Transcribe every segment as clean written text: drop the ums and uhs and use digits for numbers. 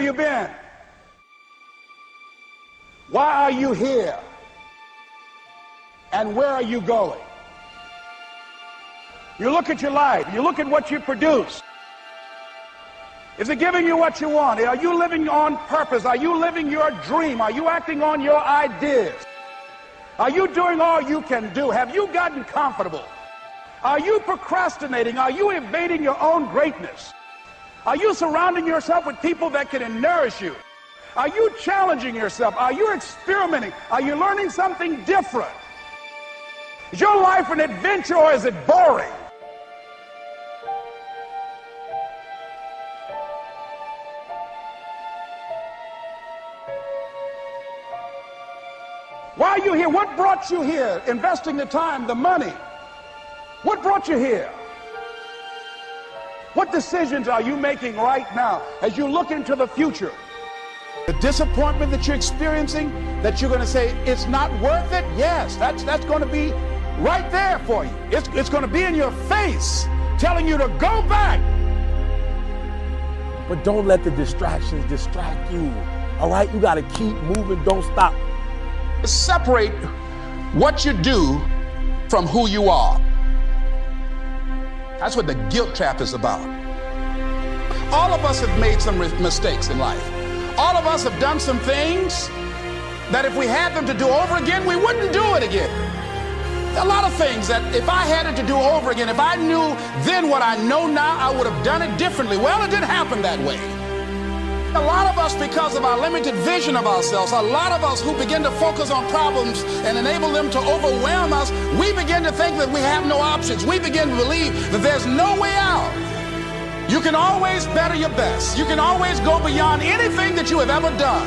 have you been? Why are you here? And where are you going? You look at your life, you look at what you produce. Is it giving you what you want? Are you living on purpose? Are you living your dream? Are you acting on your ideas? Are you doing all you can do? Have you gotten comfortable? Are you procrastinating? Are you evading your own greatness? Are you surrounding yourself with people that can nourish you? Are you challenging yourself? Are you experimenting? Are you learning something different? Is your life an adventure or is it boring? Why are you here? What brought you here? Investing the time, the money. What brought you here? What decisions are you making right now as you look into the future? The disappointment that you're experiencing, that you're going to say, it's not worth it? Yes, that's going to be right there for you. It's going to be in your face, telling you to go back. But don't let the distractions distract you. All right? You got to keep moving. Don't stop. Separate what you do from who you are. That's what the guilt trap is about. All of us have made some mistakes in life. All of us have done some things that if we had them to do over again, we wouldn't do it again. A lot of things that if I had it to do over again, if I knew then what I know now, I would have done it differently. Well, it didn't happen that way. A lot of us, because of our limited vision of ourselves, a lot of us who begin to focus on problems and enable them to overwhelm us, we begin to think that we have no options. We begin to believe that there's no way out. You can always better your best. You can always go beyond anything that you have ever done.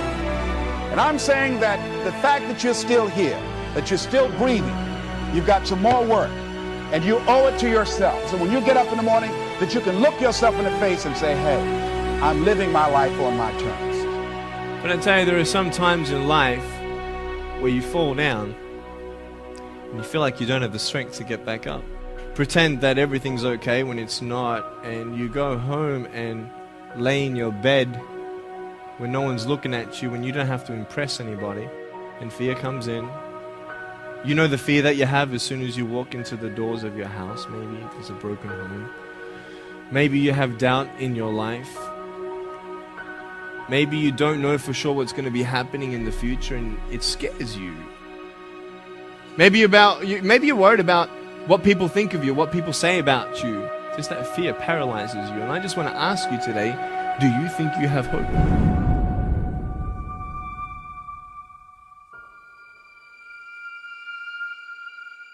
And I'm saying that the fact that you're still here, that you're still breathing, you've got some more work, and you owe it to yourself. So when you get up in the morning, that you can look yourself in the face and say, hey, I'm living my life on my terms. But I tell you, there are some times in life where you fall down and you feel like you don't have the strength to get back up. Pretend that everything's okay when it's not, and you go home and lay in your bed when no one's looking at you, when you don't have to impress anybody, and fear comes in. You know the fear that you have as soon as you walk into the doors of your house. Maybe there's a broken home. Maybe you have doubt in your life. Maybe you don't know for sure what's going to be happening in the future and it scares you. Maybe you're worried about what people think of you, what people say about you. Just that fear paralyzes you. And I just want to ask you today, do you think you have hope?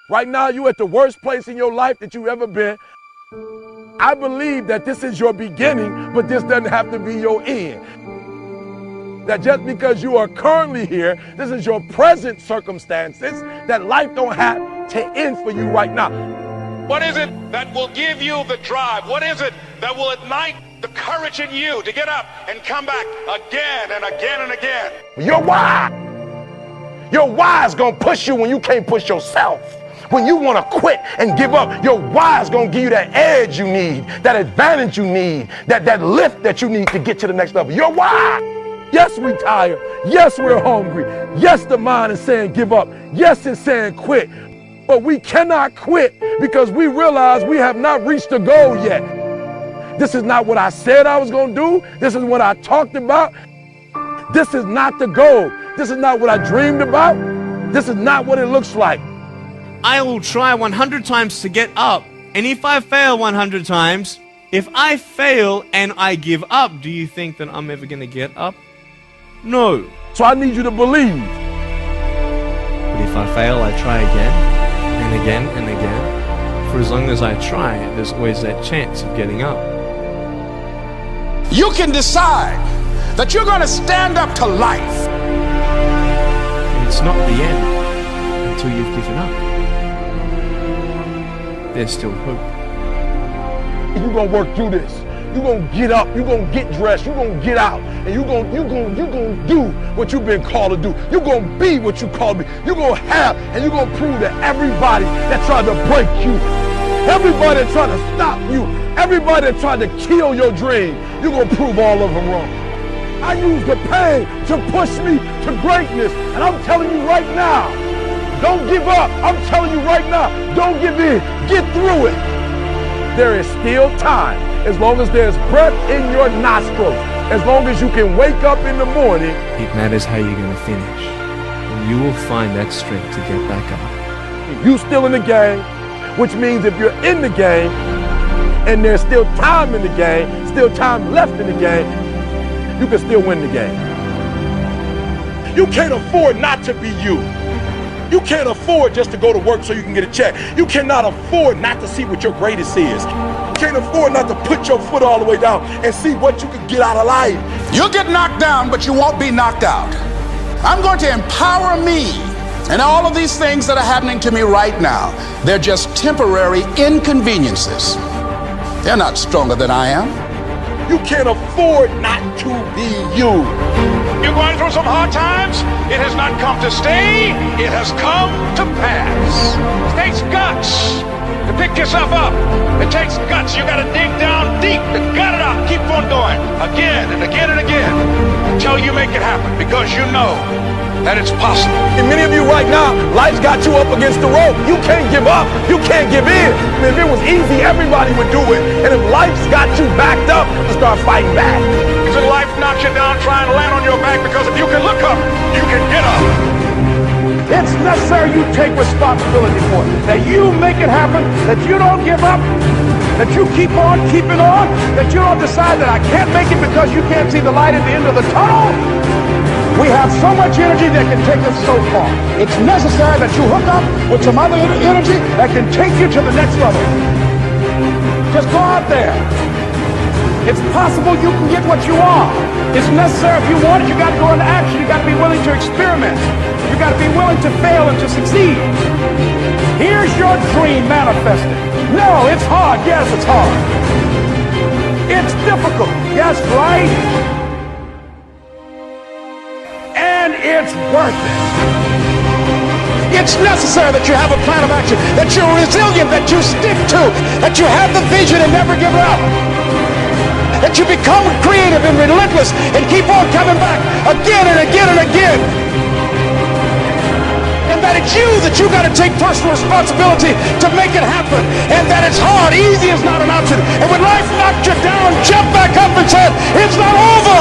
Right now, you're at the worst place in your life that you've ever been. I believe that this is your beginning, but this doesn't have to be your end. That just because you are currently here, this is your present circumstances, that life don't have to end for you right now. What is it that will give you the drive? What is it that will ignite the courage in you to get up and come back again and again and again? Your why. Your why is going to push you when you can't push yourself. When you want to quit and give up, your why is going to give you that edge you need, that advantage you need, that lift that you need to get to the next level. Your why. Yes, we're tired. Yes, we're hungry. Yes, the mind is saying give up. Yes, it's saying quit. But we cannot quit because we realize we have not reached the goal yet. This is not what I said I was going to do. This is what I talked about. This is not the goal. This is not what I dreamed about. This is not what it looks like. I will try 100 times to get up. And if I fail 100 times, if I fail and I give up, do you think that I'm ever going to get up? No. So I need you to believe. But if I fail, I try again and again and again. For as long as I try, there's always that chance of getting up. You can decide that you're going to stand up to life. And it's not the end until you've given up. There's still hope. You're going to work through this. You're going to get up. You're going to get dressed. You're going to get out. And you're going to do what you've been called to do. You're going to be what you called to be. You're going to have, and you're going to prove to everybody that tried to break you, everybody that tried to stop you, everybody that tried to kill your dream, you're going to prove all of them wrong. I use the pain to push me to greatness. And I'm telling you right now, don't give up. I'm telling you right now, don't give in. Get through it. There is still time. As long as there's breath in your nostrils, as long as you can wake up in the morning. It matters how you're going to finish. And you will find that strength to get back up. You still in the game, which means if you're in the game and there's still time in the game, still time left in the game, you can still win the game. You can't afford not to be you. You can't afford just to go to work so you can get a check. You cannot afford not to see what your greatest is. You can't afford not to put your foot all the way down and see what you can get out of life. You'll get knocked down, but you won't be knocked out. I'm going to empower me. And all of these things that are happening to me right now, they're just temporary inconveniences. They're not stronger than I am. You can't afford not to be you. You're going through some hard times. It has not come to stay. It has come to pass. It takes guts to pick yourself up. It takes guts. You got to dig down deep to gut it out. Keep on going again and again and again until you make it happen, because you know that it's possible. And many of you right now, life's got you up against the rope. You can't give up. You can't give in. If it was easy, everybody would do it. And if life's got you backed up, you start fighting back. If life knocks you down, try and land on your back, because if you can look up, you can get up. It's necessary you take responsibility for it. That you make it happen, that you don't give up, that you keep on keeping on, that you don't decide that I can't make it because you can't see the light at the end of the tunnel. We have so much energy that can take us so far. It's necessary that you hook up with some other energy that can take you to the next level. Just go out there. It's possible you can get what you want. It's necessary if you want it, you got to go into action. You got to be willing to experiment. You got to be willing to fail and to succeed. Here's your dream manifested. No, it's hard. Yes, it's hard. It's difficult. Yes, right? And it's worth it. It's necessary that you have a plan of action, that you're resilient, that you stick to, that you have the vision and never give up, that you become creative and relentless and keep on coming back again and again and again. And that it's you that you got to take personal responsibility to make it happen. And that it's hard. Easy is not an option. And when life knocks you down, jump back up and say, it's not over.